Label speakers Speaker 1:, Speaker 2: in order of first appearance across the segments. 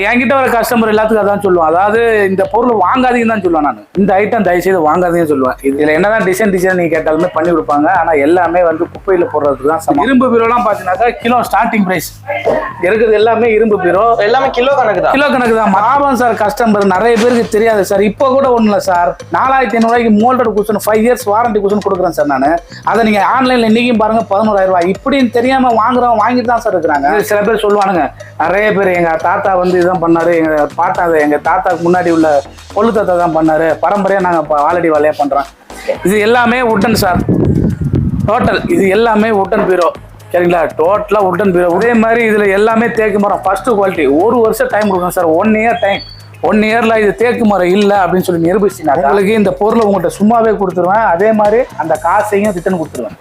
Speaker 1: என்கிட்ட வர கஸ்டமர் எல்லாத்துக்கும் அதான் சொல்லுவேன். அதாவது இந்த பொருள் வாங்காதீங்கன்னு தான் சொல்லுவேன். நான் இந்த ஐட்டம் தயவுசெய்து வாங்காதீங்கன்னு சொல்லுவேன். இதுல என்னதான் டிசைன் நீங்க கேட்டாலுமே பண்ணி கொடுப்பாங்க. ஆனா எல்லாமே வந்து குப்பையில போடுறதுக்கு தான். இரும்பு பீரோலாம் பாத்தீங்கன்னாக்கா கிலோ ஸ்டார்டிங் பிரைஸ் இருக்குது. எல்லாமே இரும்பு பீரோ
Speaker 2: எல்லாமே கிலோ கணக்கு
Speaker 1: தான். மாபம் சார் கஸ்டமர் நிறைய பேருக்கு தெரியாது சார். இப்போ கூட ஒண்ணு இல்ல sir, 4500 moulded cushion 5 years warranty cushion கொடுக்குறேன் சார். நான் அதை நீங்க ஆன்லைன்ல இன்னைக்கும் பாருங்க 11000 ரூபாய். இப்படின்னு தெரியாம வாங்குறவங்க வாங்கிட்டு தான் சார் இருக்கிறாங்க. சில பேர் சொல்லுவானுங்க, நிறைய பேர் எங்க தாத்தா வந்து இதான் பண்ணாரு, எங்க பாட்டா எங்க தாத்தாக்கு முன்னாடி உள்ள கொள்ளு தாத்தா தான் பண்ணாரு, பரம்பரையா நாங்க ஆல்ரெடி வேலையா பண்றோம். இது எல்லாமே உட்டன் சார். டோட்டல் இது எல்லாமே உட்டன் பீரோ, சரிங்களா? டோட்டலா உட்டன் பீரோ. அதே மாதிரி இதுல எல்லாமே தேக்கு மரம் ஃபர்ஸ்ட் குவாலிட்டி. 1 வருஷம் டைம் கொடுக்கணும் சார். 1 year time. 1 இயர்ல இது தேக்கு மரம் இல்லை அப்படின்னு சொல்லி நிரூபிச்சுனா உங்களுக்கு இந்த பொருளை உங்கள்கிட்ட சும்மாவே கொடுத்துருவேன். அதே மாதிரி அந்த காசையும் ரிட்டர்ன் கொடுத்துருவேன்.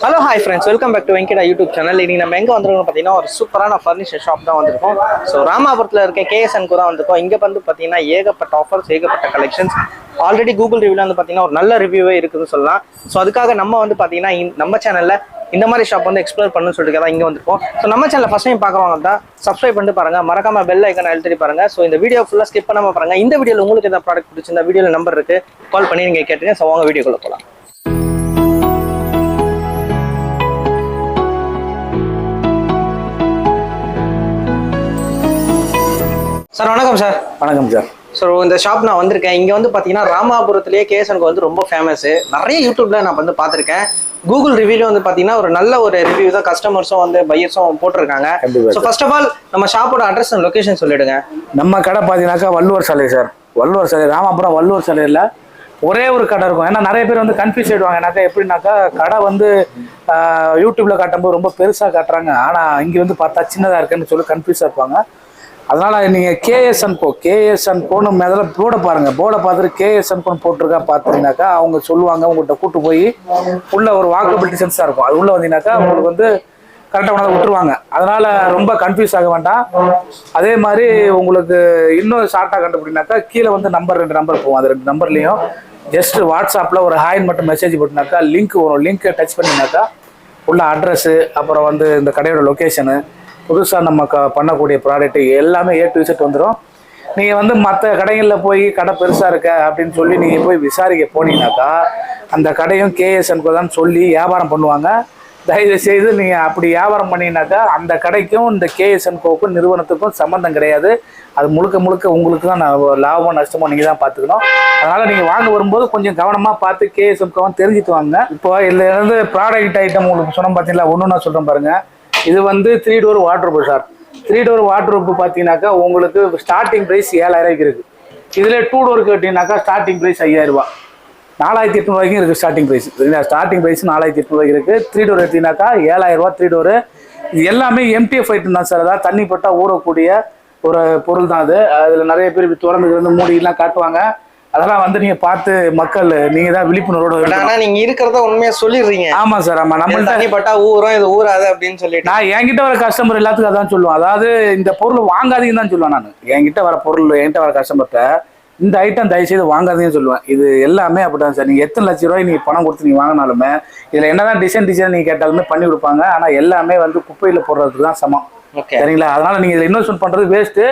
Speaker 2: Hello hi friends, welcome back to Venkata YouTube channel. இன்னைக்கு நம்ம எங்கே வந்திருக்கோம் பார்த்தீங்கன்னா ஒரு சூப்பரான ஃபர்னிச்சர் ஷாப் தான் வந்திருக்கோம். ஸோ ராமாபுரத்தில் இருக்க KSN தான் வந்திருக்கோம். இங்கே வந்து பார்த்தீங்கன்னா ஏகப்பட்ட ஆஃபர்ஸ், ஏகப்பட்ட கலெக்ஷன்ஸ். ஆல்ரெடி கூகுள் ரிவ்யூவில் வந்து பார்த்தீங்கன்னா ஒரு நல்ல ரிவ்யூவே இருக்குதுன்னு சொல்லலாம். ஸோ அதுக்காக நம்ம வந்து பார்த்தீங்கன்னா நம்ம சேனலில் இந்த மாதிரி ஷாப் வந்து எக்ஸ்ப்ளோர் பண்ணணும்னு சொல்லிட்டு தான் இங்கே வந்திருக்கோம். ஸோ நம்ம சேனல் ஃபர்ஸ்ட் டைம் பார்க்குறவங்க தான் சப்ஸ்கிரைப் பண்ணிட்டு பாருங்க, மறக்காம பெல் ஐக்கன் அழுத்தி பாருங்க. ஸோ இந்த வீடியோ ஃபுல்லாக ஸ்கிப் பண்ணாம பாருங்க. இந்த வீடியோவில் உங்களுக்கு எதாவது ப்ராடக்ட் பிடிச்சிருந்தா வீடியோவில் நம்பர் இருக்கு, கால் பண்ணி நீங்கள் கேட்டுங்க. ஸோ அவங்க வீடியோக்குள்ள போகலாம். சார் வணக்கம் சார்.
Speaker 1: வணக்கம் சார்.
Speaker 2: ஸோ இந்த ஷாப் நான் வந்திருக்கேன். இங்கே வந்து பார்த்தீங்கன்னா ராமாபுரத்துலேயே KSN வந்து ரொம்ப ஃபேமஸ். நிறைய யூடியூப்ல நான் வந்து பார்த்துருக்கேன். கூகுள் ரிவ்யூல வந்து பார்த்தீங்கன்னா ஒரு நல்ல ஒரு ரிவ்யூ தான் கஸ்டமர்ஸும் வந்து பையர்ஸும் போட்டிருக்காங்க. ஸோ ஃபர்ஸ்ட் ஆஃப் ஆல் நம்ம ஷாப்போட அட்ரஸ் அண்ட் லொகேஷன் சொல்லிடுங்க.
Speaker 1: நம்ம கடை பார்த்தீங்கன்னாக்கா வள்ளுவர் சாலை சார். வள்ளுவர் சாலை, ராமாபுரம் வள்ளுவர் சாலையில் ஒரே ஒரு கடை இருக்கும். ஏன்னா நிறைய பேர் வந்து கன்ஃபியூஸ் ஆயிடுவாங்க. ஏன்னாக்கா எப்படின்னாக்கா கடை வந்து யூடியூப்ல காட்டும்போது ரொம்ப பெருசாக காட்டுறாங்க, ஆனால் இங்கே வந்து பார்த்தா சின்னதாக இருக்குன்னு சொல்லி கன்ஃபியூஸாக இருப்பாங்க. அதனால நீங்கள் KSN கோன்னு மேலே போர்டை பாருங்கள். போர்டை பார்த்துட்டு KSN கோன்னு போட்டிருக்கா பார்த்தீங்கன்னாக்கா அவங்க சொல்லுவாங்க. உங்கள்கிட்ட கூட்டு போய் உள்ள ஒரு வாக்கபிள் டிஸ்டன்ஸாக இருக்கும். அது உள்ள வந்தீங்கன்னாக்கா உங்களுக்கு வந்து கரெக்டாக கொண்டாந்து விட்டுருவாங்க. அதனால ரொம்ப கன்ஃபியூஸ் ஆக வேண்டாம். அதே மாதிரி உங்களுக்கு இன்னும் ஷார்ட்டாக கண்டுபிடினாக்கா கீழே வந்து 2 நம்பர் போகும். அது 2 நம்பர்லையும் ஜஸ்ட் வாட்ஸ்அப்பில் ஒரு ஹாய்ன்னு மட்டும் மெசேஜ் போட்டினாக்கா லிங்க் வரும். லிங்க்கை டச் பண்ணினாக்கா உள்ள அட்ரஸ்ஸு, அப்புறம் வந்து இந்த கடையோட லொக்கேஷனு, புதுசாக நம்ம பண்ணக்கூடிய ப்ராடக்ட்டு எல்லாமே A to Z வந்துடும். நீங்கள் வந்து மற்ற கடைகளில் போய் கடை பெருசாக இருக்க அப்படின்னு சொல்லி நீங்கள் போய் விசாரிக்க போனீங்கன்னாக்கா அந்த கடையும் KSN தான் சொல்லி வியாபாரம் பண்ணுவாங்க. தயவு செய்து நீங்கள் அப்படி வியாபாரம் பண்ணிங்கனாக்கா அந்த கடைக்கும் இந்த KSN கோவுக்கும் நிறுவனத்துக்கும் சம்மந்தம் கிடையாது. அது முழுக்க உங்களுக்கு தான் லாபமோ நஷ்டமோ நீங்கள் தான் பார்த்துக்கணும். அதனால் நீங்கள் வாங்க வரும்போது கொஞ்சம் கவனமாக பார்த்து KSN கோவம் தெரிஞ்சுட்டு வாங்க. இப்போ இதில் இருந்து ப்ராடக்ட் ஐட்டம் உங்களுக்கு சொன்னோம் பார்த்தீங்களா, ஒன்று நான் சொல்கிறேன் பாருங்கள். இது வந்து 3 door wardrobe sir. 3 door wardrobe பார்த்தீங்கன்னாக்கா உங்களுக்கு ஸ்டார்டிங் ப்ரைஸ் 7000 இருக்குது. இதில் 2 டோர் கேட்டீங்கன்னாக்கா ஸ்டார்டிங் ப்ரைஸ் 5000 ரூபா, 4800 ரூபாய்க்கும் இருக்குது ஸ்டார்டிங் ப்ரைஸ். ஸ்டார்டிங் ப்ரைஸ் 4800 ரூபாய்க்கு இருக்குது. 3 டோர் எடுத்தீங்கன்னாக்கா 7000 ரூபா 3 டோரு. இது எல்லாமே MTF ஐட்டம் தான் சார். அதாவது தண்ணி பட்டா ஊறக்கூடிய ஒரு பொருள் தான் அது. அதில் நிறைய பேர் திறந்து மூடிலாம் காட்டுவாங்க. அதெல்லாம் வந்து நீங்க பார்த்து மக்கள் நீங்க தான் விழிப்புணர்வோட.
Speaker 2: ஆனா நீங்க இருக்கிறத உண்மையா சொல்லிடுறீங்க.
Speaker 1: ஆமா சார். ஆமா, நம்ம
Speaker 2: தண்ணி பட்டா ஊறும், இது ஊறாது அப்படின்னு சொல்லிட்டு
Speaker 1: நான் என்கிட்ட வர கஸ்டமர் எல்லாத்துக்கும் அதான் சொல்லுவேன். அதாவது இந்த பொருள் வாங்காதீங்கன்னு தான் சொல்லுவேன். நான் என்கிட்ட வர கஸ்டமர்கிட்ட இந்த ஐட்டம் தயவுசெய்து வாங்காதீங்கன்னு சொல்லுவேன். இது எல்லாமே அப்படிதான் சார். நீங்க எத்தனை லட்சம் ரூபாய் நீங்க பணம் கொடுத்து நீங்க வாங்கினாலுமே இதுல என்னதான் டிசைன் நீங்க கேட்டாலுமே பண்ணி கொடுப்பாங்க. ஆனா எல்லாமே வந்து குப்பையில போடுறதுக்கு தான் சமம், சரிங்களா? அதனால நீங்க இதில் இன்வெஸ்ட்மெண்ட் பண்றது வேஸ்ட்டு.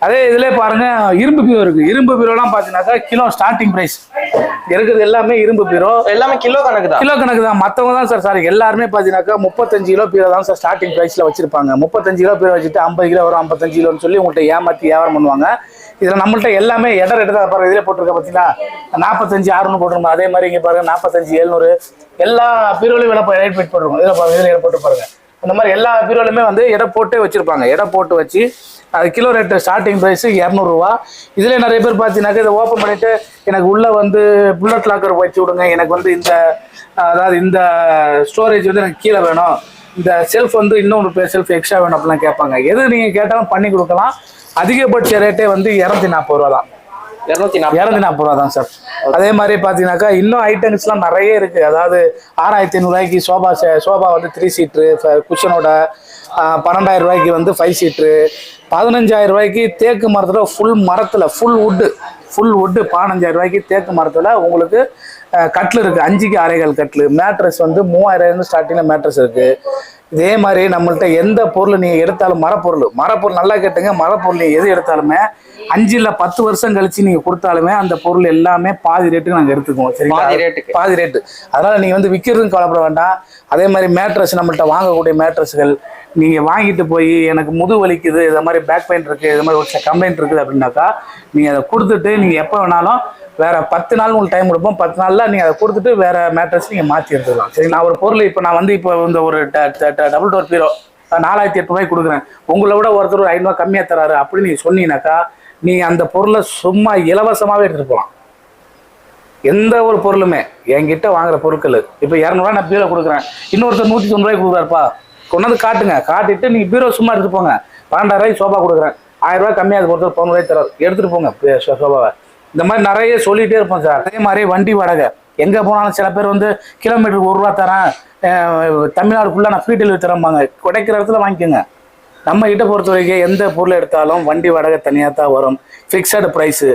Speaker 1: அதே இதுல பாருங்க, இரும்பு பீரோ இருக்கு. இரும்பு பீரோலாம் பாத்தீங்கன்னாக்கா கிலோ ஸ்டார்டிங் பிரைஸ் இருக்குது. எல்லாமே இரும்பு பீரோ, எல்லாமே கிலோ கணக்கு தான். மற்றவங்க தான் சார் எல்லாருமே பாத்தீங்கன்னாக்கா 35 கிலோ பீரோ தான் சார் ஸ்டார்டிங் பிரைஸ்ல வச்சிருப்பாங்க. 35 கிலோ பீரோ வச்சுட்டு 50 கிலோ வரும், 55 கிலோன்னு சொல்லி உங்கள்கிட்ட ஏமாத்தி வியாபாரம் பண்ணுவாங்க. இதுல நம்மள்ட்ட எல்லாமே ரேட்டு தான் பாருங்க. இதுல போட்டிருக்க பாத்தீங்கன்னா 45,600 போட்டிருக்கோம். அதே மாதிரி இங்க பாருங்க 45,700 எல்லா பீரோலையும் ரேட் போட்டிருக்கோம். இதுல பாருங்க, இதுல போட்டு பாருங்க. இந்த மாதிரி எல்லா பீரோலுமே வந்து எடை போட்டே வச்சிருப்பாங்க. எடை போட்டு வச்சு அது கிலோ ரேட்டு ஸ்டார்டிங் ப்ரைஸ் 200 ரூபா. இதுல நிறைய பேர் பார்த்தீங்கன்னாக்கா இதை ஓப்பன் பண்ணிட்டு எனக்கு உள்ள வந்து புல்லட் லாக்கர் வச்சு விடுங்க, எனக்கு வந்து அதாவது இந்த ஸ்டோரேஜ் வந்து எனக்கு கீழே வேணும், இந்த செல்ஃப் வந்து இன்னொரு செல்ஃப் எக்ஸ்ட்ரா வேணும் அப்படிலாம் கேட்பாங்க. எது நீங்க கேட்டாலும் பண்ணி கொடுக்கலாம். அதிகபட்ச ரேட்டே வந்து 240 ரூபா தான். 240 ரூபா தான் சார். அதே மாதிரி பாத்தீங்கன்னாக்கா இன்னும் ஐட்டம்ஸ்லாம் நிறைய இருக்கு. அதாவது 6500 ரூபாய்க்கு சோபா வந்து 3 சீட்ரு குஷனோட, 12,000 ரூபாய்க்கு வந்து 5 சீட்ரு, 15,000 ரூபாய்க்கு தேக்கு மரத்துல ஃபுல் வுட்டு 15,000 ரூபாய்க்கு தேக்கு மரத்துல உங்களுக்கு கட்டில் இருக்கு. 5க்கு 6.25 கட்டில். மேட்ரஸ் வந்து 3000 ஸ்டார்டிங்ல மேட்ரஸ் இருக்கு. இதே மாதிரி நம்மள்ட்ட எந்த பொருள் நீங்கள் எடுத்தாலும் மரப்பொருள் நல்லா கேட்டுங்க, மரப்பொருள் எது எடுத்தாலுமே 5 இல்ல 10 வருஷம் கழிச்சு நீங்கள் கொடுத்தாலுமே அந்த பொருள் எல்லாமே பாதி ரேட்டுக்கு நாங்கள் எடுத்துக்குவோம். சரிங்களா? பாதி ரேட்டு. அதனால நீங்கள் வந்து விற்கிறதுன்னு கவலைப்பட வேண்டாம். அதே மாதிரி மேட்ரஸ் நம்மள்ட்ட வாங்கக்கூடிய மேட்ரஸ்கள் நீங்கள் வாங்கிட்டு போய் எனக்கு முது வலிக்குது, இதை மாதிரி பேக் பெயின் இருக்குது, இது மாதிரி ஒரு சில கம்ப்ளைண்ட் இருக்குது அப்படின்னாக்கா நீங்கள் அதை கொடுத்துட்டு நீங்கள் எப்போ வேணாலும் வேற 10 நாள் உங்களுக்கு டைம் கொடுப்போம். 10 நாளில் நீங்கள் அதை கொடுத்துட்டு வேற மேட்ரஸ் நீங்கள் மாற்றி எடுத்துக்கலாம். சரி, நான் ஒரு பொருள் இப்போ நான் வந்து இப்போ இந்த ஒரு டபுள் டோர் பீரோ 4800 கொடுக்குறேன், உங்களை விட ஒருத்தர் ஒரு 500 கம்மியாக தராரு அப்படின்னு நீங்கள் சொன்னீங்கன்னாக்கா நீங்கள் அந்த பொருளை சும்மா இலவசமாகவே எடுத்துகிட்டு போகலாம். எந்த ஒரு பொருளுமே என்கிட்ட வாங்குற பொருட்கள் இப்போ 200 நான் பீரோ கொடுக்குறேன், இன்னொருத்தர் 190 கொடுக்குறாருப்பா, கொண்டாந்து காட்டுங்க, காட்டிட்டு நீங்கள் பீரோ சும்மா எடுத்துட்டு போங்க. 12,000 சோபா கொடுக்குறேன், 1000 கம்மியாக பொறுத்தவரை 11,000 தராரு, எடுத்துகிட்டு போங்க சோபாவை. இந்த மாதிரி நிறைய சொல்லிகிட்டே இருப்போம் சார். அதே மாதிரி வண்டி வாடகை எங்கே போனாலும் சில பேர் வந்து கிலோமீட்டருக்கு 1 ரூபா தரேன், தமிழ்நாடு ஃபுல்லாக நான் ஃப்ரீ டெலிவரி தரேன்பாங்க. கிடைக்கிற இடத்துல வாங்கிக்கோங்க. நம்ம கிட்ட பொறுத்த வரைக்கும் எந்த பொருள் எடுத்தாலும் வண்டி வாடகை தனியாக தான் வரும், ஃபிக்ஸடு ப்ரைஸு.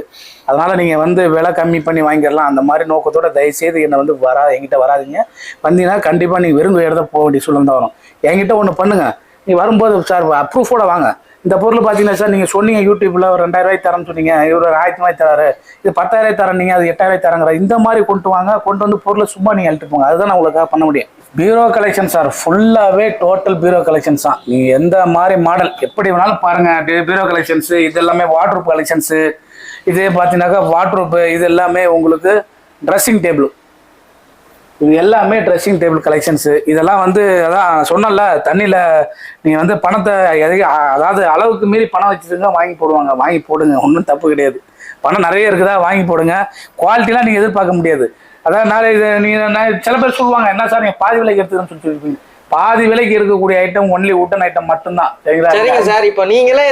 Speaker 1: அதனால் நீங்கள் வந்து விலை கம்மி பண்ணி வாங்கிடலாம். அந்த மாதிரி நோக்கத்தோட தயவுசெய்து என்னை வந்து என்கிட்ட வராதிங்க. வந்தீங்கன்னா கண்டிப்பாக நீங்கள் வெறும் இடத்த போக வேண்டிய சூழ்நிலை தான் வரும். என்கிட்ட ஒன்று பண்ணுங்கள், நீ வரும்போது சார் ப்ரூஃபோட வாங்க. இந்த பொருள் பார்த்தீங்கன்னா சார் நீங்கள் சொன்னீங்க யூடியூப்பில் ஒரு 2000 தரேன்னு சொன்னீங்க, இவர் ஒரு 1000 தராரு, இது 10,000 தரேன், நீங்கள் அது 8000 தரங்கிற இந்த மாதிரி கொண்டு வாங்க. கொண்டு வந்து பொருளை சும்மா நீங்கள் அழிட்டு போங்க. அதுதான் நான் உங்களுக்காக பண்ண முடியும். பீரோ கலெக்ஷன் சார் ஃபுல்லாகவே டோட்டல் பீரோ கலெக்ஷன்ஸ் தான். நீங்கள் எந்த மாதிரி மாடல் எப்படி வேணாலும் பாருங்கள். பீரோ கலெக்ஷன்ஸு இது எல்லாமே வாட்ரூப் கலெக்ஷன்ஸு. இதே பார்த்தீங்கன்னாக்கா வாட்ரூப்பு இது எல்லாமே உங்களுக்கு ட்ரெஸ்ஸிங் டேபிள், இது எல்லாமே ட்ரெஸ்ஸிங் டேபிள் கலெக்ஷன்ஸு. இதெல்லாம் வந்து அதான் சொன்னல, தண்ணியில் நீங்கள் வந்து பணத்தை அதாவது அளவுக்கு மீறி பணம் வச்சுருங்க, வாங்கி போடுவாங்க. வாங்கி போடுங்க, ஒன்றும் தப்பு கிடையாது. பணம் நிறைய இருக்குதா, வாங்கி போடுங்க. குவாலிட்டிலாம் நீங்கள் எதிர்பார்க்க முடியாது. அதாவது நாளை இது நீங்கள் சில பேர் சொல்லுவாங்க, என்ன சார் நீங்கள் பாதி விலைக்கு எடுத்துக்கன்னு சொல்லியிருப்பீங்க. பாதி விலைக்கு இருக்கக்கூடிய ஐட்டம் ஒன்லி உட்டன் ஐட்டம் மட்டும்தான்.
Speaker 2: சரிங்க சார், இப்போ நீங்களே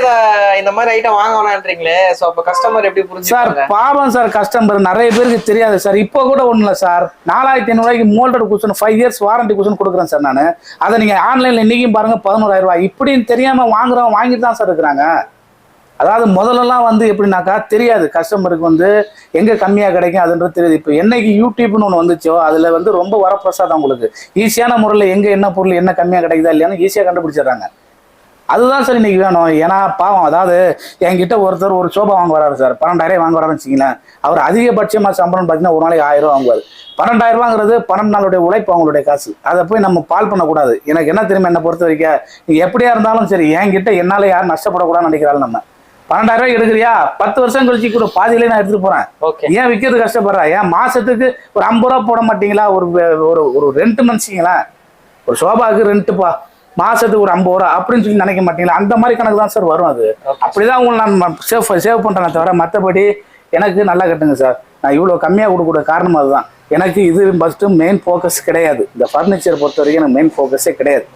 Speaker 2: இந்த மாதிரி ஐட்டம் வாங்க வேணான்றீங்களே, ஸோ அப்போ கஸ்டமர் எப்படி புரிஞ்சு
Speaker 1: சார்? பாவம் சார், கஸ்டமர் நிறைய பேருக்கு தெரியாது சார். இப்போ கூட ஒன்றும் இல்லை sir, 4500 moulded cushion 5 years warranty cushion கொடுக்குறேன் சார் நான். அதை நீங்கள் ஆன்லைனில் இன்றைக்கும் பாருங்கள் 11,000 இப்படின்னு தெரியாமல் வாங்கிட்டு தான் சார் இருக்கிறாங்க. அதாவது முதல்லலாம் வந்து எப்படின்னாக்கா தெரியாது கஸ்டமருக்கு வந்து எங்கே கம்மியாக கிடைக்கும் அதுன்றது தெரியாது. இப்போ என்னைக்கு யூடியூப்னு ஒன்று வந்துச்சோ அதில் வந்து ரொம்ப வரப்பிரசாதம் உங்களுக்கு ஈஸியான முறையில் எங்கே என்ன பொருள் என்ன கம்மியாக கிடைக்குதா இல்லையான்னு ஈஸியாக கண்டுபிடிச்சிடுறாங்க. அதுதான் சார் இன்னைக்கு வேணும். ஏன்னா பாவம், அதாவது என்கிட்ட ஒருத்தர் ஒரு சோபா வாங்க வராரு சார், 12,000 வாங்க வராருன்னு வச்சிங்களேன். அவர் அதிகபட்சமாக சம்பளம் பார்த்தீங்கன்னா ஒரு நாளைக்கு 1000 வாங்குவார். 12,000 12 நாளுடைய உழைப்பு, அவங்களுடைய காசு. அதை போய் நம்ம பால் பண்ணக்கூடாது. எனக்கு என்ன தெரியுமா, என்னை பொறுத்த வரைக்கும் நீ எப்படியா இருந்தாலும் சரி என்கிட்ட என்னால் யாரும் நஷ்டப்படக்கூடாதுன்னு நினைக்கிறாள். நம்ம 12,000 எடுக்கிறியா, 10 வருஷம் கழிச்சு கூட பாதியிலே நான் எடுத்துட்டு போறேன். ஏன் விற்கிறது கஷ்டப்படுறா? ஏன் மாசத்துக்கு ஒரு 50 ரூபா போட மாட்டீங்களா? ஒரு ரெண்ட் மனுஷங்களா, ஒரு சோபாவுக்கு ரெண்ட்டுப்பா மாசத்துக்கு ஒரு 50 ரூபா அப்படின்னு சொல்லி நினைக்க மாட்டீங்களா? அந்த மாதிரி கணக்கு தான் சார் வரும். அது அப்படிதான் உங்களை நான் சேவ் பண்றேன் தவிர மற்றபடி எனக்கு நல்லா கட்டுங்க சார். நான் இவ்வளோ கம்மியாக கொடுக்கக்கூடிய காரணம் அதுதான். எனக்கு இது ஃபஸ்ட்டு மெயின் ஃபோக்கஸ் கிடையாது. இந்த ஃபர்னிச்சர் பொறுத்த வரைக்கும் எனக்கு மெயின் ஃபோக்கஸே கிடையாது.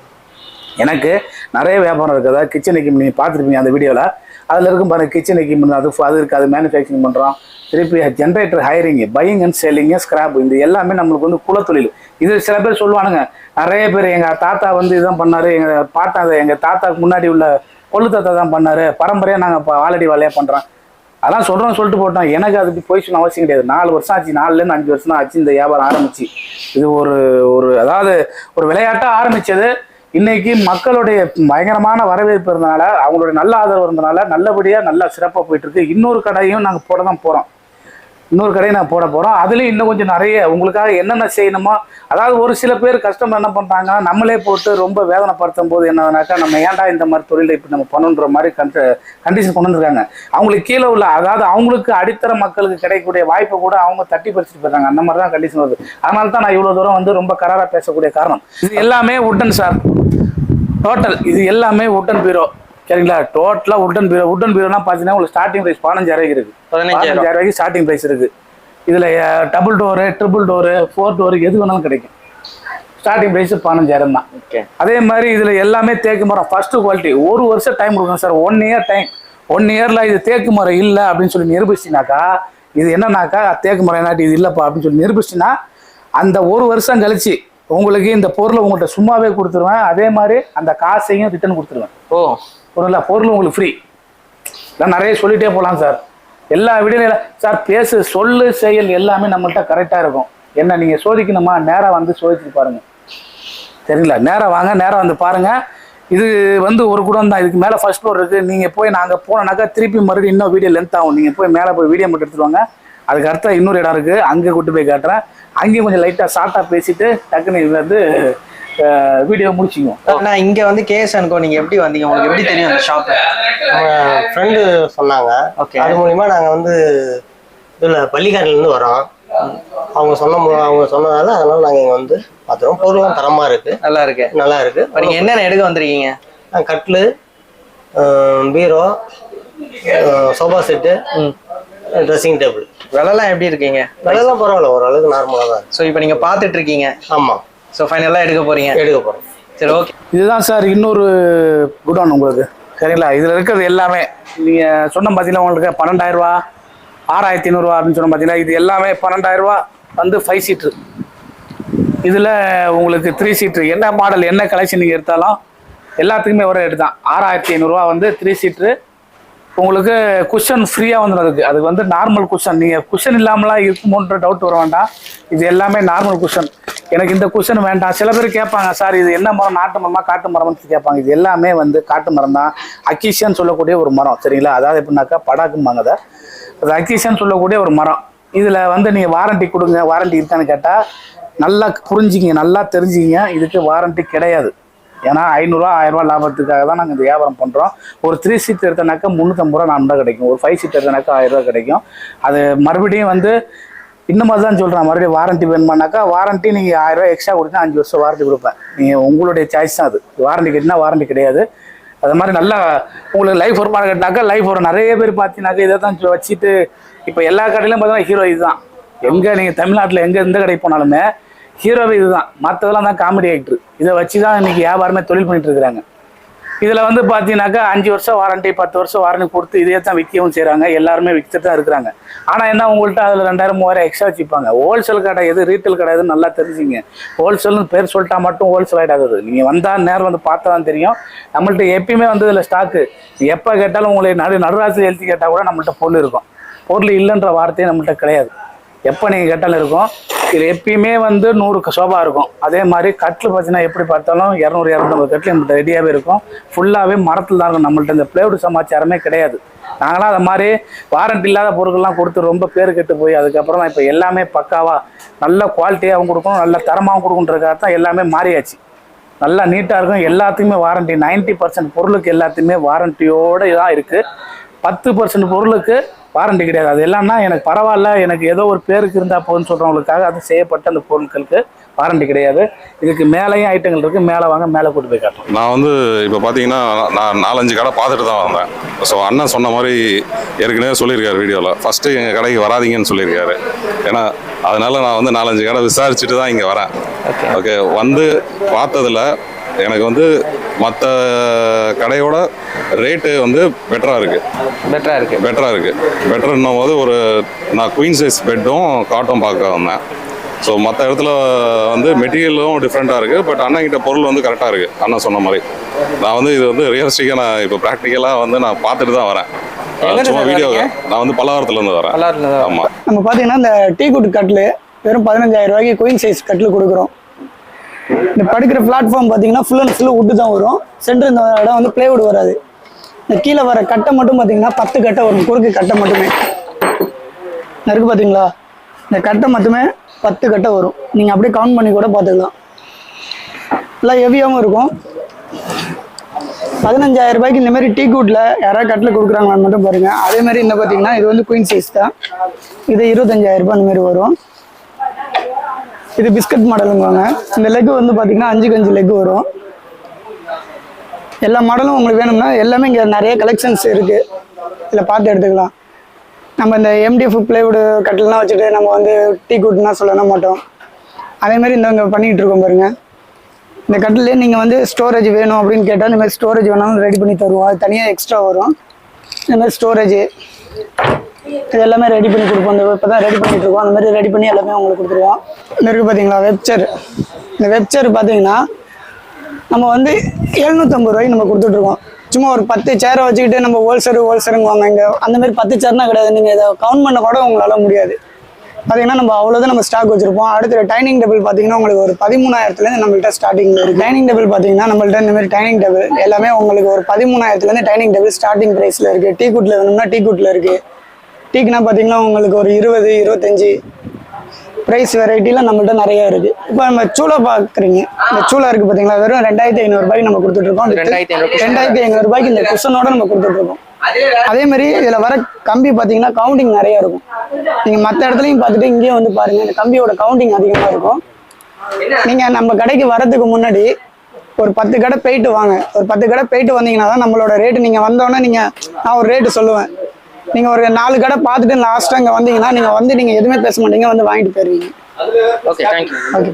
Speaker 1: எனக்கு நிறைய வியாபாரம் இருக்குது. அதாவது கிச்சன் எக்யூப்மெண்ட் நீங்கள் பார்த்துருப்பீங்க அந்த வீடியோவில், அதில் இருக்கும் பாருங்கள் கிச்சன் எக்யூப்மெண்ட், அது இருக்குது, அது மேனுஃபேக்சரிங் பண்ணுறோம். திருப்பி generator hiring, buying and selling, scrap, இந்த எல்லாமே நம்மளுக்கு வந்து குலத்தொழில். இது சில பேர் சொல்லுவானுங்க, நிறைய பேர் எங்கள் தாத்தா வந்து இதுதான் பண்ணார், எங்கள் தாத்தாவுக்கு முன்னாடி உள்ள கொள்ளு தாத்தா தான் பண்ணார், பரம்பரையாக நாங்கள் இப்போ ஆல்ரெடி வேலையாக பண்ணுறோம். அதெல்லாம் சொல்கிறோன்னு சொல்லிட்டு போட்டோம். எனக்கு அதுக்கு போய் சொன்ன அவசியம் கிடையாது. 4 வருஷம் ஆச்சு, 4லேருந்து 5 வருஷம் தான் ஆச்சு இந்த வியாபாரம் ஆரம்பிச்சு. இது அதாவது ஒரு விளையாட்டாக ஆரம்பித்தது. இன்னைக்கு மக்களுடைய பயங்கரமான வரவேற்பு இருந்தனால, அவங்களுடைய நல்ல ஆதரவு இருந்தனால நல்லபடியாக நல்லா சிறப்பாக போயிட்டு இருக்கு. இன்னொரு கடையும் நாங்கள் போட தான் போகிறோம். இன்னொரு கடையை நான் போட போகிறோம். அதுலேயும் இன்னும் கொஞ்சம் நிறைய உங்களுக்காக என்னென்ன செய்யணுமோ, அதாவது ஒரு சில பேர் கஸ்டமர் என்ன பண்ணுறாங்க, நம்மளே போட்டு ரொம்ப வேதனைப்படுத்தும் போது என்னன்னாக்கா, நம்ம ஏன்டா இந்த மாதிரி தொழிலை இப்படி நம்ம பண்ணுன்ற மாதிரி கண்டிஷன் கொண்டு வந்துருக்காங்க. அவங்களுக்கு கீழே உள்ள, அதாவது அவங்களுக்கு அடித்தர மக்களுக்கு கிடைக்கக்கூடிய வாய்ப்பை கூட அவங்க தட்டி பறிச்சுட்டு போயிடுறாங்க. அந்த மாதிரி தான் கண்டிஷன் வருது. அதனால தான் நான் இவ்வளோ தூரம் வந்து ரொம்ப கராராக பேசக்கூடிய காரணம். இது எல்லாமே உட்டன் சார், டோட்டல் இது எல்லாமே உட்டன் பீரோ. சரிங்களா? டோட்டலாக உட்டன் பீரோனா பார்த்தீங்கன்னா உங்களுக்கு ஸ்டார்டிங் ப்ரைஸ் 15,000 இருக்குது. 15,000 ஸ்டார்டிங் ப்ரைஸ் இருக்குது. இதில் double door, triple door, 4 door எது வேணாலும் கிடைக்கும். ஸ்டார்டிங் ப்ரைஸ் 15,000 தான். ஓகே. அதே மாதிரி இதில் எல்லாமே தேக்கு மரம் ஃபர்ஸ்ட் குவாலிட்டி. 1 வருஷம் டைம் கொடுக்கணும் சார், 1 இயர் டைம். 1 இயரில் இது தேக்கு மரம் இல்லை அப்படின்னு சொல்லி நிரூபிச்சினாக்கா, இது என்னன்னாக்கா தேக்கு மரம் என்னாட்டி இது இல்லைப்பா அப்படின்னு சொல்லி நிரூபிச்சின்னா, அந்த 1 வருஷம் கழிச்சு உங்களுக்கு இந்த பொருளை உங்கள்கிட்ட சும்மாவே கொடுத்துருவேன். அதே மாதிரி அந்த காசையும் ரிட்டர்ன் கொடுத்துருவேன். பொருள் உங்களுக்கு ஃப்ரீ. நான் நிறைய சொல்லிட்டே போகலாம் சார். எல்லா வீடியோல சார் சொல்லு செயல் எல்லாமே நம்மள்கிட்ட கரெக்டாக இருக்கும். என்ன நீங்கள் சோதிக்கணுமா, நேராக வந்து சோதிச்சு பாருங்க. சரிங்களா? நேராக வாங்க, நேராக வந்து பாருங்கள். இது வந்து ஒரு குடம் தான், இதுக்கு மேலே ஃபர்ஸ்ட் ஃப்ளோர் இருக்குது. நீங்கள் போய் நாங்கள் போனோன்னாக்கா திருப்பி மறுபடியும் இன்னும் வீடியோ லென்த் ஆகும். நீங்கள் போய் மேலே போய் வீடியோ மட்டும் எடுத்துட்டு வாங்க. அதுக்கு அடுத்த இன்னொரு இடம் இருக்குது, அங்கே கூட்டு போய் காட்டுறேன். அங்கேயும் கொஞ்சம் லைட்டாக ஷார்ட்டாக பேசிட்டு டக்குன்னு இது வந்து வீடியோ முடிச்சிக்கும்.
Speaker 2: நான் இங்கே வந்து கேஎஸ்என்கோ நீங்கள் எப்படி வந்தீங்க, உங்களுக்கு எப்படி தெரியும் அந்த ஷாப்பு?
Speaker 3: ஃப்ரெண்டு சொன்னாங்க.
Speaker 2: ஓகே.
Speaker 3: அது மூலிமா நாங்கள் வந்து இதில் பள்ளிக்காரிலேருந்து வரோம். அவங்க சொன்னதால அதனால நாங்கள் இங்கே வந்து பார்த்துருவோம். பொருள்லாம் தரமாக இருக்குது,
Speaker 2: நல்லா இருக்கு.
Speaker 3: நல்லா இருக்குது.
Speaker 2: இப்போ நீங்கள் என்னென்ன எடுக்க வந்திருக்கீங்க?
Speaker 3: கட்லு, பீரோ, சோஃபா செட்டு, ட்ரெஸ்ஸிங் டேபிள்.
Speaker 2: விலைலாம் எப்படி இருக்கீங்க?
Speaker 3: விலைலாம் பரவாயில்ல, ஓரளவுக்கு நார்மலாக தான் இருக்குது.
Speaker 2: ஸோ இப்போ நீங்கள் பார்த்துட்டு இருக்கீங்க.
Speaker 3: ஆமாம்.
Speaker 2: ஸோ ஃபைனலாக எடுக்க போகிறீங்க?
Speaker 3: எடுக்க போகிறோம்.
Speaker 2: சரி, ஓகே.
Speaker 1: இதுதான் சார் இன்னொரு குடோன் உங்களுக்கு, சரிங்களா? இதில் இருக்கிறது எல்லாமே நீங்கள் சொன்ன பார்த்தீங்கன்னா உங்களுக்கு 12,000 ரூபா, 6,500 அப்படின்னு சொன்ன பார்த்தீங்கன்னா இது எல்லாமே 12,000 ரூபா வந்து 5 சீட்ரு. இதில் உங்களுக்கு 3 சீட்ரு என்ன மாடல் என்ன கலெக்ஷன் நீங்கள் எடுத்தாலும் எல்லாத்துக்குமே ஒரே ரேட்டு தான். 6,500 ரூபா வந்து 3 சீட்ரு. உங்களுக்கு குஷன் ஃப்ரீயாக வந்துடும். அதுக்கு வந்து நார்மல் குஷன், நீங்கள் குஷன் இல்லாமலாம் இருக்குமோன்ற டவுட் வர வேண்டாம். இது எல்லாமே நார்மல் குஷன். எனக்கு இந்த குஷன் வேண்டாம். சில பேர் கேட்பாங்க, சார் இது என்ன மரம், நாட்டு மரமா காட்டு மரம்னு கேட்பாங்க. இது எல்லாமே வந்து காட்டு மரம் தான். அக்கீஷியான்னு சொல்லக்கூடிய ஒரு மரம், சரிங்களா? அதாவது எப்படின்னாக்கா படாக்கும்பாங்க அதை. அது அக்கீஷியான்னு சொல்லக்கூடிய ஒரு மரம். இதில் வந்து நீங்கள் வாரண்டி கொடுங்க, வாரண்டி இருக்கான்னு கேட்டால் நல்லா புரிஞ்சுக்கிங்க, நல்லா தெரிஞ்சுக்கிங்க. இதுக்கு வாரண்டி கிடையாது. ஏன்னா 500 ரூபா 1000 ரூபா லாபத்துக்காக தான் நாங்கள் இந்த வியாபாரம் பண்ணுறோம். ஒரு 3 சீட் எடுத்தனாக்கா 350 ரூபா 400 ரூபா கிடைக்கும். ஒரு 5 சீட் எடுத்தனாக்கா 1000 ரூபா கிடைக்கும். அது மறுபடியும் வந்து இன்னும் தான் சொல்கிறேன், மறுபடியும் வாரண்டி வேணுமானாக்கா வாரண்டி நீங்கள் 1000 ரூபா எக்ஸ்ட்ரா கொடுத்தா 5 வருஷம் வாரண்டி கொடுப்பேன். நீங்கள் உங்களுடைய சாய்ஸ் தான் அது. வாரண்டி கேட்டினா வாரண்டி கிடையாது. அது மாதிரி நல்லா உங்களுக்கு லைஃப் ஒரு மாதிரி கேட்டினாக்கா லைஃப் ஒரு நிறைய பேர் பார்த்தீங்கன்னாக்கா இதை தான் வச்சுட்டு இப்போ எல்லா கடையிலும் பார்த்தீங்கன்னா ஹீரோ இதுதான். எங்கே நீங்கள் தமிழ்நாட்டில் எங்கே எந்த கடைக்கு போனாலுமே ஹீரோவே இதுதான். மற்றதெல்லாம் தான் காமெடி ஆக்டர். இதை வச்சு தான் இன்றைக்கி வியாபாரமே தொழில் பண்ணிட்டு இருக்கிறாங்க. இதில் வந்து பார்த்தீங்கன்னாக்கா 5 வருஷம் வாரண்டி 10 வருஷம் வாரண்டி கொடுத்து இதே தான் விற்கவும் செய்கிறாங்க. எல்லாருமே விற்று தான் இருக்கிறாங்க. ஆனால் என்ன உங்கள்கிட்ட அதில் 2000 3000 எக்ஸ்ட்ரா வச்சுப்பாங்க. ஹோல்சேல் கடை எது, ரீட்டைல் கடை எதுன்னு நல்லா தெரிஞ்சுங்க. ஹோல்சேல்னு பேர் சொல்லிட்டா மட்டும் ஹோல்சேல் ஆகிடாது. நீங்கள் வந்தால் நேரம் வந்து பார்த்தா தான் தெரியும். நம்மள்ட்ட எப்பயுமே வந்து இதில் ஸ்டாக்கு எப்போ கேட்டாலும் உங்களை நடுராத்திரி எழுதி கேட்டால் கூட நம்மள்ட்ட பொருள் இருக்கும். பொருள் இல்லைன்ற வார்த்தையே நம்மள்ட்ட கிடையாது. எப்போ நீங்கள் கேட்டாலும் இருக்கும். இது எப்பயுமே வந்து 100 சோபா இருக்கும். அதே மாதிரி கட்டில் பார்த்தீங்கன்னா எப்படி பார்த்தாலும் 200 250 கட்டில் நம்மள்ட்ட ரெடியாகவே இருக்கும். ஃபுல்லாகவே மரத்தில் தான் இருக்கும். நம்மள்ட்ட இந்த பிளேவுட் சமாச்சாரமே கிடையாது. நாங்களாம் அது மாதிரி வாரண்டி இல்லாத பொருட்கள்லாம் கொடுத்து ரொம்ப பேர் கெட்டு போய் அதுக்கப்புறம் தான் இப்போ எல்லாமே பக்காவாக நல்ல குவாலிட்டியாகவும் கொடுக்கணும், நல்ல தரமாகவும் கொடுக்குன்றதுக்காக தான் எல்லாமே மாறியாச்சு. நல்லா நீட்டாக இருக்கும். எல்லாத்துக்குமே வாரண்டி 90% பொருளுக்கு எல்லாத்தையுமே வாரண்டியோடு தான் இருக்குது. 10% பொருளுக்கு வாரண்டி கிடையாது. அது எல்லாம்னா எனக்கு பரவாயில்ல, எனக்கு ஏதோ ஒரு பேருக்கு இருந்தால் போதுன்னு சொல்கிறவங்களுக்காக அது செய்யப்பட்ட அந்த பொருட்களுக்கு வாரண்டி கிடையாது. இதுக்கு மேலேயும் ஐட்டங்கள் இருக்குது. மேலே வாங்க, மேலே கூட்டு போய் காட்டுறோம்.
Speaker 4: நான் வந்து இப்போ பார்த்தீங்கன்னா நான் 4-5 கடை பார்த்துட்டு தான் வந்தேன். ஸோ அண்ணன் சொன்ன மாதிரி ஏற்கனவே சொல்லியிருக்காரு வீடியோவில், ஃபஸ்ட்டு எங்கள் கடைக்கு வராதிங்கன்னு சொல்லியிருக்காரு. ஏன்னா அதனால் நான் வந்து 4-5 கடை விசாரிச்சுட்டு தான் இங்கே வரேன். ஓகே, வந்து பார்த்ததில் எனக்கு வந்து மற்ற கடையோட ரேட்டு வந்து பெட்டராக இருக்குது. பெட்டர்ன்னும் போது ஒரு நான் குயின் சைஸ் பெட்டும் காட்டும் பார்க்க வந்தேன். ஸோ மற்ற இடத்துல வந்து மெட்டீரியலும் டிஃப்ரெண்ட்டாக இருக்குது. பட் அண்ணன்கிட்ட பொருள் வந்து கரெக்டாக இருக்குது. அண்ணன் சொன்ன மாதிரி நான் வந்து இது வந்து ரியலிஸ்டிக்காக நான் இப்போ ப்ராக்டிக்கலாக வந்து நான் பார்த்துட்டு தான் வரேன். சும்மா வீடியோ நான் வந்து பல்லாவரத்துலேருந்து வரேன். ஆமாம்.
Speaker 5: நம்ம பார்த்தீங்கன்னா இந்த டீ குட் கட்டில் வெறும் 15,000 ரூபாய்க்கு குயின் சைஸ் கட்டில் கொடுக்குறோம். இந்த படுக்கிற பிளாட்ஃபார்ம் பார்த்தீங்கன்னா ஃபுல் அண்ட் ஃபுல்லு வுட்டு தான் வரும். சென்டர் இந்த இடம் வந்து பிளேவுட் வராது. இந்த கீழே வர கட்டை மட்டும் பார்த்தீங்கன்னா 10 கட்டை வரும். குறுக்கு கட்டை மட்டுமே இருக்கு பார்த்தீங்களா? இந்த கட்டை மட்டுமே 10 கட்டை வரும். நீங்கள் அப்படியே கவுண்ட் பண்ணி கூட பார்த்துக்கலாம். எல்லாம் ஹெவியாகவும் இருக்கும். 15,000 ரூபாய்க்கு இந்த மாதிரி டீ குட்டில் யாராவது கட்டில் கொடுக்குறாங்களான்னு மட்டும் பாருங்கள். அதே மாதிரி இந்த பார்த்தீங்கன்னா இது வந்து குயின் சைஸ் தான். இது 25,000 ரூபாய் இந்த மாதிரி வரும். இது பிஸ்கட் மாடலுங்குவாங்க. இந்த லெக் வந்து பார்த்தீங்கன்னா 5க்கு 5 லெக் வரும். எல்லா மாடலும் உங்களுக்கு வேணும்னா எல்லாமே இங்கே நிறைய கலெக்ஷன்ஸ் இருக்குது. இதில் பார்த்து எடுத்துக்கலாம். நம்ம இந்த MDF பிளேவுட் கட்டிலாம் வச்சுட்டு நம்ம வந்து டீ குட்னா சொல்ல மாட்டோம். அதேமாதிரி இந்த இங்கே பண்ணிகிட்டு இருக்கோம் பாருங்கள். இந்த கட்டிலே நீங்கள் வந்து ஸ்டோரேஜ் வேணும் அப்படின்னு கேட்டால் இந்த மாதிரி ஸ்டோரேஜ் வேணாலும் ரெடி பண்ணி தருவோம். அது தனியாக எக்ஸ்ட்ரா வரும். இந்த மாதிரி ஸ்டோரேஜ் இது எல்லாமே ரெடி பண்ணி கொடுப்போம். இப்போ தான் ரெடி பண்ணிட்டு இருக்கோம். அந்த மாதிரி ரெடி பண்ணி எல்லாமே உங்களுக்கு கொடுத்துருவோம். இந்த இருக்குது பார்த்தீங்களா வெப்சர். இந்த வெப்சர் பார்த்தீங்கன்னா நம்ம வந்து 750 ரூபாய்க்கு நம்ம கொடுத்துட்ருக்கோம். சும்மா ஒரு 10 சேரை வச்சுக்கிட்டு நம்ம ஹோல்சேருங்குவாங்க. இங்கே அந்த மாதிரி 10 சேர்னா கிடையாது. நீங்கள் இதை கவுண்ட் பண்ண கூட உங்களால் முடியாது. பார்த்தீங்கன்னா நம்ம அவ்வளோதான் நம்ம ஸ்டாக் வச்சிருப்போம். அடுத்து டைனிங் டேபிள் பார்த்தீங்கன்னா உங்களுக்கு ஒரு 13,000 நம்மள்ட்ட ஸ்டார்டிங்கில் இருக்குது. டைனிங் டேபிள் பார்த்தீங்கன்னா நம்மள்ட்ட இந்த மாதிரி டைனிங் டேபிள் எல்லாமே உங்களுக்கு ஒரு 13,000 டைனிங் டேபிள் ஸ்டார்டிங் ப்ரைஸில் இருக்குது. டீ குட்டில் வேணும்னா டீ குட்டில் இருக்குது. டீக்குனா பார்த்தீங்கன்னா உங்களுக்கு ஒரு 20, 25 ப்ரைஸ் வெரைட்டியில் நம்மள்ட்ட நிறைய இருக்குது. இப்போ நம்ம சூளை பார்க்குறீங்க, இந்த சூளை இருக்குது பார்த்தீங்களா, வெறும் 2,500 நம்ம கொடுத்துட்ருக்கோம். 2,500 இந்த குஷனோட நம்ம கொடுத்துட்ருக்கோம். அதே மாதிரி இதில் வர கம்பி பார்த்தீங்கன்னா கவுண்டிங் நிறைய இருக்கும். நீங்கள் மற்ற இடத்துலையும் பார்த்துட்டு இங்கேயும் வந்து பாருங்கள், இந்த கம்பியோட கவுண்டிங் அதிகமாக இருக்கும். நீங்கள் நம்ம கடைக்கு வரதுக்கு முன்னாடி ஒரு 10 கடை போயிட்டு வாங்க. ஒரு 10 கடை போயிட்டு வந்தீங்கன்னா தான் நம்மளோட ரேட்டு, நீங்கள் வந்தோடனே நான் ஒரு ரேட்டு சொல்லுவேன். நீங்கள் ஒரு 4 கடை பார்த்துட்டு லாஸ்ட்டாக இங்கே வந்தீங்கன்னா நீங்கள் எதுவுமே பேச மாட்டீங்க, வந்து வாங்கிட்டு போயிருவீங்க.
Speaker 2: Okay, thank you.
Speaker 5: ஓகே.